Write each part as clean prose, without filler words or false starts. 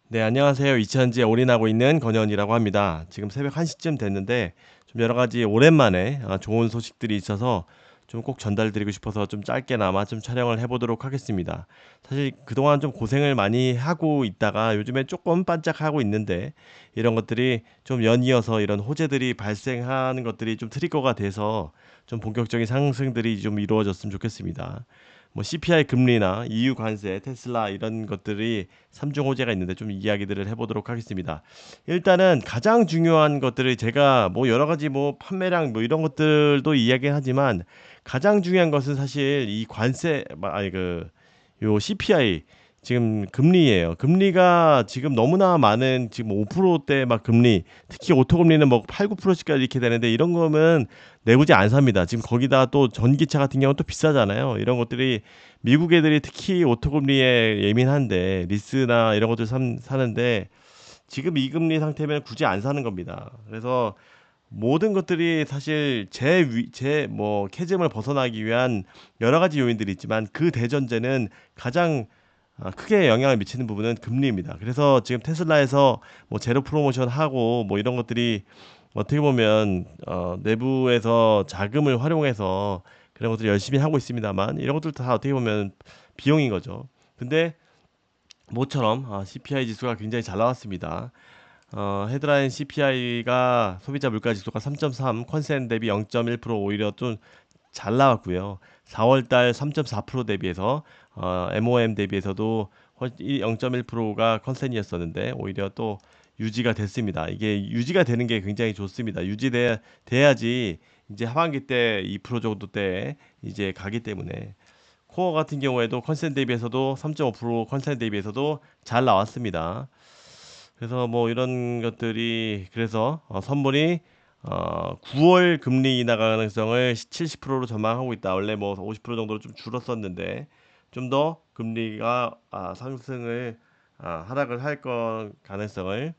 네, 안녕하세요. 이천지에 올인하고 있는 권현이라고 합니다. 지금 새벽 1시쯤 됐는데 좀 여러 가지 오랜만에 좋은 소식들이 있어서 좀 꼭 전달드리고 싶어서 좀 짧게나마 좀 촬영을 해보도록 하겠습니다. 사실 그동안 좀 고생을 많이 하고 있다가 요즘에 조금 반짝하고 있는데 이런 것들이 좀 연이어서 이런 호재들이 발생하는 것들이 좀 트리거가 돼서 좀 본격적인 상승들이 좀 이루어졌으면 좋겠습니다. 뭐 CPI 금리나 EU 관세, 테슬라 이런 것들이 삼중 호재가 있는데 좀 이야기들을 해보도록 하겠습니다. 일단은 가장 중요한 것들을 제가 뭐 여러 가지 뭐 판매량 뭐 이런 것들도 이야기하지만 가장 중요한 것은 사실 이 관세 아니 그 요 CPI 지금 금리예요. 금리가 지금 너무나 많은 지금 5%대 막 금리, 특히 오토 금리는 뭐 8, 9%씩까지 이렇게 되는데 이런 거면 내구재 안 삽니다. 지금 거기다 또 전기차 같은 경우는 또 비싸잖아요. 이런 것들이 미국 애들이 특히 오토 금리에 예민한데 리스나 이런 것들 사는데 지금 이 금리 상태면 굳이 안 사는 겁니다. 그래서 모든 것들이 사실 제 뭐 캐즘을 벗어나기 위한 여러 가지 요인들이 있지만 그 대전제는 가장 크게 영향을 미치는 부분은 금리입니다. 그래서 지금 테슬라에서 뭐 제로 프로모션 하고 뭐 이런 것들이 어떻게 보면 내부에서 자금을 활용해서 그런 것들 열심히 하고 있습니다만 이런 것들 다 어떻게 보면 비용인 거죠. 근데 모처럼 CPI 지수가 굉장히 잘 나왔습니다. 헤드라인 CPI가 소비자 물가 지수가 3.3, 컨센 대비 0.1% 오히려 좀 잘 나왔고요. 4월달 3.4% 대비해서 MOM 대비해서도 0.1%가 컨센이었었는데 오히려 또 유지가 됐습니다. 이게 유지가 되는 게 굉장히 좋습니다. 돼야지 이제 하반기 때 2% 정도 때 이제 가기 때문에 코어 같은 경우에도 컨센 대비해서도 3.5% 컨센 대비해서도 잘 나왔습니다. 그래서 뭐 이런 것들이 그래서 선물이 9월 금리 인하 가능성을 70%로 전망하고 있다. 원래 뭐 50% 정도로 좀 줄었었는데 좀 더 금리가 상승을 하락을 할 건 가능성을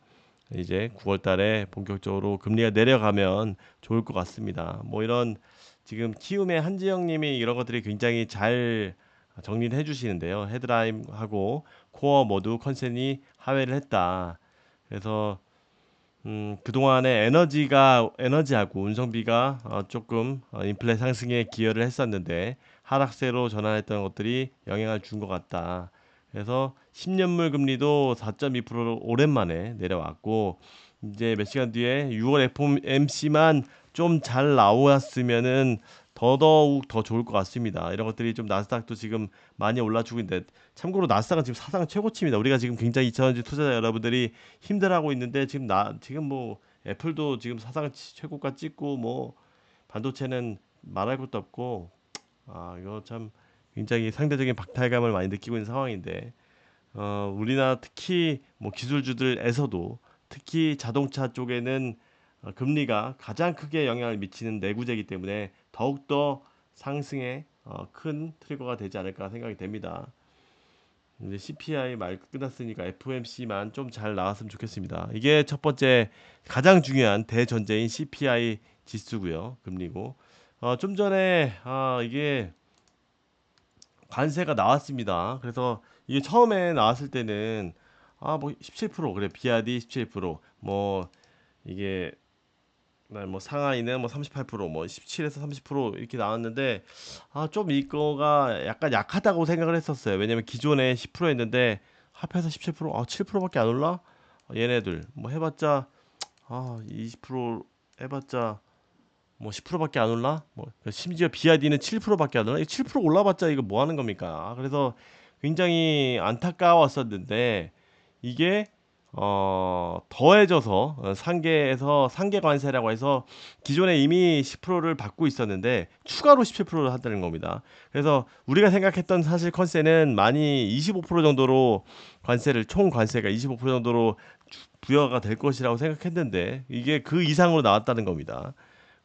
이제 9월 달에 본격적으로 금리가 내려가면 좋을 것 같습니다. 뭐 이런 지금 키움의 한지영 님이 이런 것들이 굉장히 잘 정리를 해주시는데요. 헤드라인하고 코어 모두 컨센이 하회를 했다. 그래서 그동안에 에너지하고 운송비가 조금 인플레 상승에 기여를 했었는데 하락세로 전환했던 것들이 영향을 준 것 같다. 그래서 10년물 금리도 4.2%로 오랜만에 내려왔고 이제 몇 시간 뒤에 6월 FOMC만 좀 잘 나왔으면은 더더욱 더 좋을 것 같습니다. 이런 것들이 좀 나스닥도 지금 많이 올라주고 있는데 참고로 나스닥은 지금 사상 최고치입니다. 우리가 지금 굉장히 이차전지 투자자 여러분들이 힘들어하고 있는데 지금 뭐 애플도 지금 사상 최고가 찍고 뭐 반도체는 말할 것도 없고 이거 참 굉장히 상대적인 박탈감을 많이 느끼고 있는 상황인데 우리나라 특히 뭐 기술주들에서도 특히 자동차 쪽에는 금리가 가장 크게 영향을 미치는 내구재이기 때문에 더욱더 상승에 큰 트리거가 되지 않을까 생각이 됩니다. 이제 CPI 말 끝났으니까 FOMC만 좀 잘 나왔으면 좋겠습니다. 이게 첫 번째 가장 중요한 대전제인 CPI 지수고요. 금리고. 좀 전에 이게 관세가 나왔습니다. 그래서 이게 처음에 나왔을 때는 뭐 17% 그래 비아디 17%뭐 이게 뭐 상하이는 뭐 38%뭐 17에서 30% 이렇게 나왔는데 좀 이거가 약간 약하다고 생각을 했었어요. 왜냐면 기존에 10%였는데 합해서 17%, 7%밖에 안 올라? 얘네들 뭐 해봤자 20% 해봤자 뭐 10%밖에 안 올라? 뭐 심지어 비아디는 7%밖에 안 올라? 7% 올라봤자 이거 뭐 하는 겁니까? 그래서 굉장히 안타까웠었는데 이게 더해져서 상계 관세라고 해서 기존에 이미 10%를 받고 있었는데 추가로 17%를 한다는 겁니다. 그래서 우리가 생각했던 사실 컨세는 많이 25% 정도로 총 관세가 25% 정도로 부여가 될 것이라고 생각했는데 이게 그 이상으로 나왔다는 겁니다.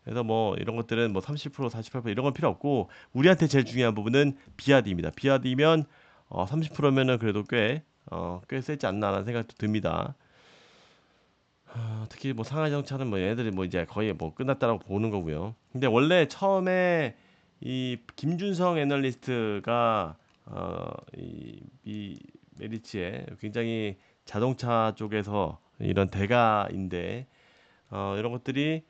그래서 뭐 이런 것들은 뭐 30%, 48% 이런 건 필요 없고 우리한테 제일 중요한 부분은 비아디입니다. 비아디면 30%면은 그래도 꽤 세지 않나라는 생각도 듭니다. 특히 뭐 상하이정차는 뭐 얘네들이 뭐 이제 거의 뭐 끝났다라고 보는 거고요. 근데 원래 처음에 이 김준성 애널리스트가 이 메리츠에 굉장히 자동차 쪽에서 이런 대가인데 이런 것들이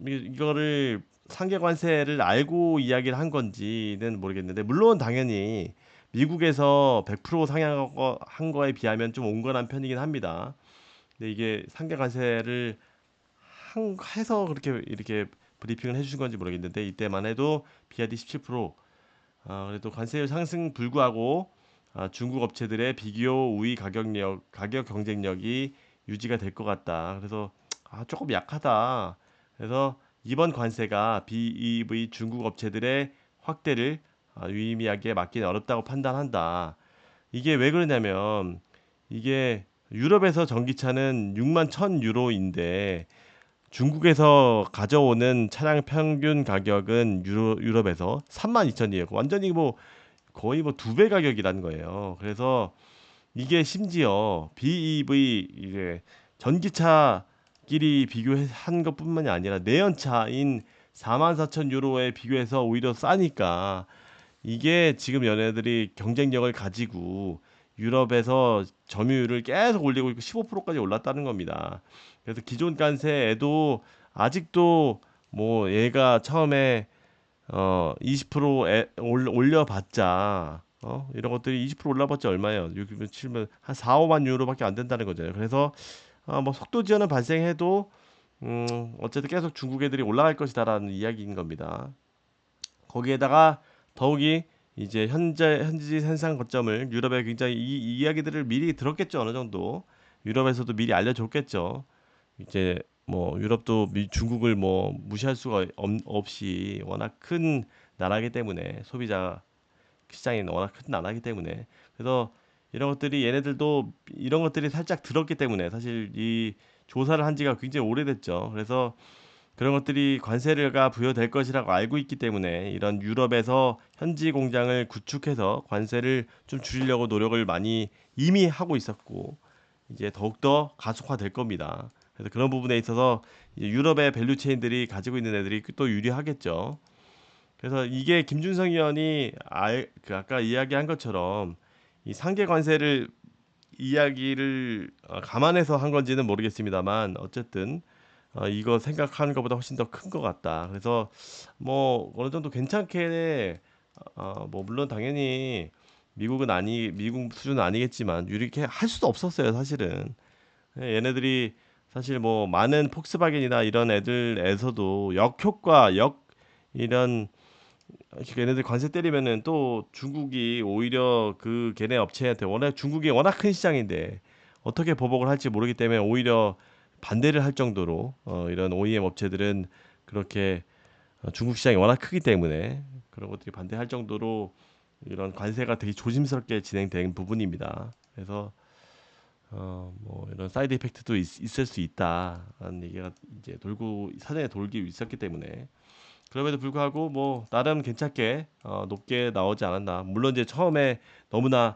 이거를 상계 관세를 알고 이야기를 한 건지는 모르겠는데 물론 당연히 미국에서 100% 상향한 거에 비하면 좀 온건한 편이긴 합니다. 근데 이게 상계 관세를 해서 그렇게 이렇게 브리핑을 해주신 건지 모르겠는데 이때만 해도 BYD 17% 그래도 관세율 상승 불구하고 중국 업체들의 비교 우위 가격 경쟁력이 유지가 될 것 같다. 그래서 조금 약하다. 그래서 이번 관세가 BEV 중국 업체들의 확대를 유의미하게 막기는 어렵다고 판단한다. 이게 왜 그러냐면 이게 유럽에서 전기차는 6만 1천 유로인데 중국에서 가져오는 차량 평균 가격은 유럽에서 3만 2천이에요. 완전히 뭐 거의 뭐 두 배 가격이라는 거예요. 그래서 이게 심지어 BEV 이게 전기차끼리 비교한 것뿐만이 아니라 내연차인 4만 4천 유로에 비교해서 오히려 싸니까 이게 지금 얘네들이 경쟁력을 가지고 유럽에서 점유율을 계속 올리고 있고 15%까지 올랐다는 겁니다. 그래서 기존 관세에도 아직도 뭐 얘가 처음에 20% 올려봤자 이런 것들이 20% 올라봤자 얼마예요? 6면 7면 한 4, 5만 유로밖에 안 된다는 거잖아요. 그래서 뭐 속도 지연은 발생해도 어쨌든 계속 중국 애들이 올라갈 것이다라는 이야기인 겁니다. 거기에다가 더욱이 이제 현지 생산 거점을 유럽에 굉장히 이 이야기들을 미리 들었겠죠. 어느 정도 유럽에서도 미리 알려줬겠죠. 이제 뭐 유럽도 중국을 뭐 무시할 수가 없이 워낙 큰 나라이기 때문에 소비자 시장이 워낙 큰 나라이기 때문에 그래서 이런 것들이 얘네들도 이런 것들이 살짝 들었기 때문에 사실 이 조사를 한 지가 굉장히 오래됐죠. 그래서 그런 것들이 관세가 부여될 것이라고 알고 있기 때문에 이런 유럽에서 현지 공장을 구축해서 관세를 좀 줄이려고 노력을 많이 이미 하고 있었고 이제 더욱더 가속화될 겁니다. 그래서 그런 부분에 있어서 이제 유럽의 밸류 체인들이 가지고 있는 애들이 또 유리하겠죠. 그래서 이게 김준성 의원이 그 아까 이야기한 것처럼 이 상계 관세를 이야기를 감안해서 한 건지는 모르겠습니다만 어쨌든 이거 생각하는 것보다 훨씬 더 큰 것 같다. 그래서 뭐 어느 정도 괜찮게 뭐 물론 당연히 미국 수준은 아니겠지만 이렇게 할 수도 없었어요 사실은. 얘네들이 사실 뭐 많은 폭스바겐이나 이런 애들에서도 역효과 역 이런 걔네들 관세 때리면은 또 중국이 오히려 그 걔네 업체한테 워낙 중국이 워낙 큰 시장인데 어떻게 보복을 할지 모르기 때문에 오히려 반대를 할 정도로 이런 OEM 업체들은 그렇게 중국 시장이 워낙 크기 때문에 그런 것들이 반대할 정도로 이런 관세가 되게 조심스럽게 진행된 부분입니다. 그래서 뭐 이런 사이드 이펙트도 있을 수 있다라는 얘기가 이제 돌고 사전에 돌기 있었기 때문에 그럼에도 불구하고 뭐 나름 괜찮게 높게 나오지 않았나. 물론 이제 처음에 너무나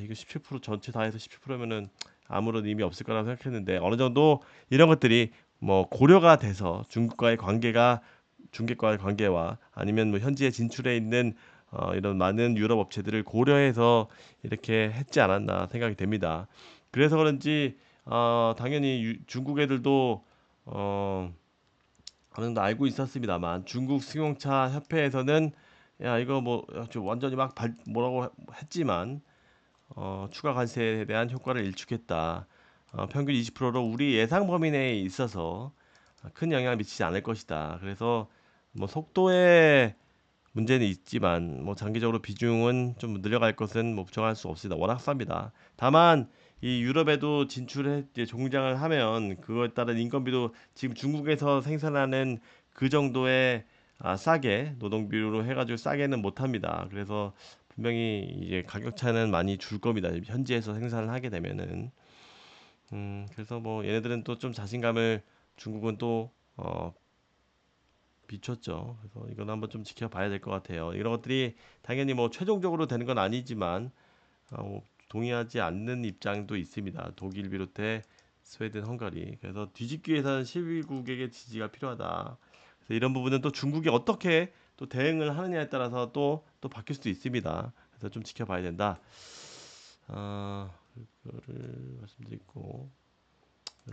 이거 17% 전체 다 해서 17%면은 아무런 의미 없을 거라고 생각했는데 어느 정도 이런 것들이 뭐 고려가 돼서 중국과의 관계가 중국과의 관계와 아니면 뭐 현지에 진출해 있는 이런 많은 유럽 업체들을 고려해서 이렇게 했지 않았나 생각이 됩니다. 그래서 그런지 당연히 중국 애들도 어느 정도 알고 있었습니다만 중국 승용차 협회에서는 야 이거 뭐좀 완전히 막 뭐라고 했지만 추가 관세에 대한 효과를 일축했다. 평균 20%로 우리 예상 범위 내에 있어서 큰 영향을 미치지 않을 것이다. 그래서 뭐 속도에 문제는 있지만 뭐 장기적으로 비중은 좀 늘려갈 것은 뭐 부정할 수 없습니다. 워낙 쌉니다. 다만 이 유럽에도 진출해 이제 종장을 하면 그거에 따른 인건비도 지금 중국에서 생산하는 그 정도의 싸게 노동비로 해가지고 싸게는 못합니다. 그래서 분명히 이제 가격 차는 많이 줄 겁니다. 현지에서 생산을 하게 되면은 그래서 뭐 얘네들은 또 좀 자신감을 중국은 또 비췄죠. 그래서 이건 한번 좀 지켜봐야 될 것 같아요. 이런 것들이 당연히 뭐 최종적으로 되는 건 아니지만 뭐 동의하지 않는 입장도 있습니다. 독일 비롯해 스웨덴, 헝가리. 그래서 뒤집기 위해서는 12국에게 지지가 필요하다. 그래서 이런 부분은 또 중국이 어떻게 또 대응을 하느냐에 따라서 또 바뀔 수도 있습니다. 그래서 좀 지켜봐야 된다. 어, 그거를 말씀드리고,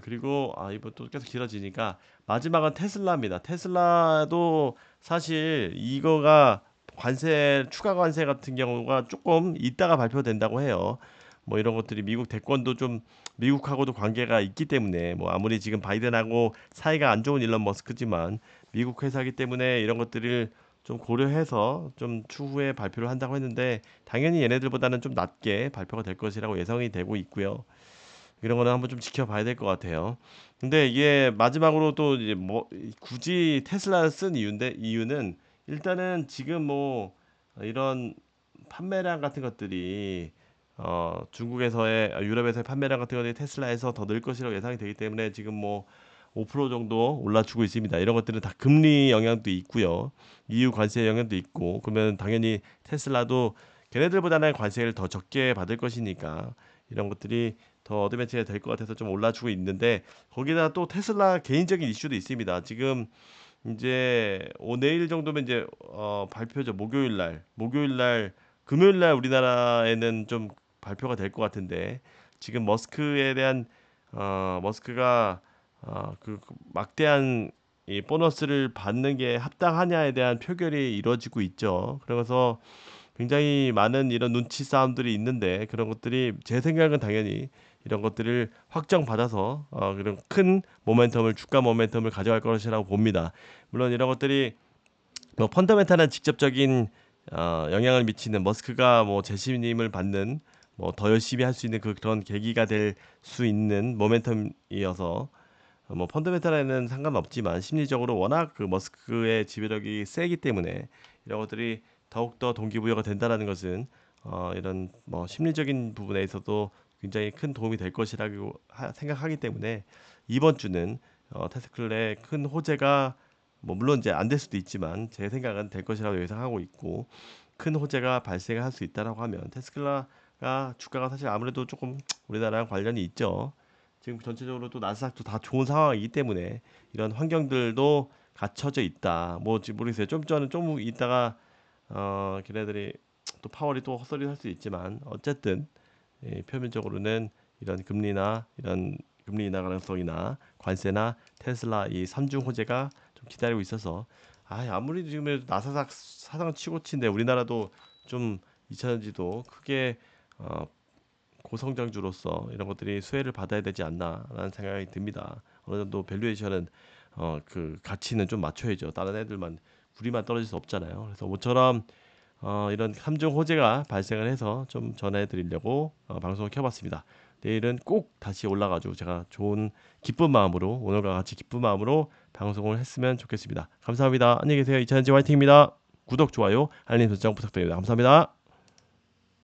그리고 이거 또 계속 길어지니까 마지막은 테슬라입니다. 테슬라도 사실 이거가 관세 추가 관세 같은 경우가 조금 이따가 발표된다고 해요. 뭐 이런 것들이 미국 대권도 좀 미국하고도 관계가 있기 때문에 뭐 아무리 지금 바이든하고 사이가 안 좋은 일론 머스크지만 미국 회사이기 때문에 이런 것들을 좀 고려해서 좀 추후에 발표를 한다고 했는데 당연히 얘네들보다는 좀 낮게 발표가 될 것이라고 예상이 되고 있고요. 이런 거는 한번 좀 지켜봐야 될 것 같아요. 근데 이게 마지막으로 또 이제 뭐 굳이 테슬라 쓴 이유는 일단은 지금 뭐 이런 판매량 같은 것들이 중국에서의 유럽에서의 판매량 같은 것들이 테슬라에서 더 늘 것이라고 예상이 되기 때문에 지금 뭐 5% 정도 올라주고 있습니다. 이런 것들은 다 금리 영향도 있고요. EU 관세 영향도 있고 그러면 당연히 테슬라도 걔네들보다는 관세를 더 적게 받을 것이니까 이런 것들이 더 어드밴티지가 될 것 같아서 좀 올라주고 있는데 거기다 또 테슬라 개인적인 이슈도 있습니다. 지금 이제 내일 정도면 이제 발표죠. 목요일 날 금요일 날 우리나라에는 좀 발표가 될 것 같은데 지금 머스크에 대한 머스크가 그 막대한 이 보너스를 받는 게 합당하냐에 대한 표결이 이루어지고 있죠. 그래서 굉장히 많은 이런 눈치 싸움들이 있는데 그런 것들이 제 생각은 당연히 이런 것들을 확정받아서 그런 큰 모멘텀을 주가 모멘텀을 가져갈 것이라고 봅니다. 물론 이런 것들이 뭐 펀더멘탈한 직접적인 영향을 미치는 머스크가 뭐 재신임을 받는 뭐 더 열심히 할 수 있는 그런 계기가 될 수 있는 모멘텀이어서 뭐 펀더멘탈에는 상관없지만 심리적으로 워낙 그 머스크의 지배력이 세기 때문에 이런 것들이 더욱더 동기부여가 된다라는 것은 이런 뭐 심리적인 부분에 있어도 굉장히 큰 도움이 될 것이라고 생각하기 때문에 이번 주는 테스클의 큰 호재가 뭐 물론 이제 안 될 수도 있지만 제 생각은 될 것이라고 예상하고 있고 큰 호재가 발생할 수 있다라고 하면 테슬라가 주가가 사실 아무래도 조금 우리나라랑 관련이 있죠. 지금 전체적으로 또 나스닥도 다 좋은 상황이기 때문에 이런 환경들도 갖춰져 있다. 뭐 지금 모르겠어요. 좀 전에 좀 이따가 걔네들이 또 파월이 또 헛소리 할 수 있지만 어쨌든 표면적으로는 이런 금리나 이런 금리 인하 가능성이나 관세나 테슬라 이 삼중 호재가 좀 기다리고 있어서 아무리 지금 나스닥 사상 치고치인데 우리나라도 좀 2차전지도 크게 어, 고성장주로서 이런 것들이 수혜를 받아야 되지 않나라는 생각이 듭니다. 어느 정도 밸류에이션은 그 가치는 좀 맞춰야죠. 다른 애들만 우리만 떨어질 수 없잖아요. 그래서 모처럼 이런 삼중 호재가 발생을 해서 좀 전해드리려고 방송을 켜봤습니다. 내일은 꼭 다시 올라가지고 제가 좋은 기쁜 마음으로 오늘과 같이 기쁜 마음으로 방송을 했으면 좋겠습니다. 감사합니다. 안녕히 계세요. 이찬지 화이팅입니다. 구독, 좋아요, 알림 설정 부탁드립니다. 감사합니다.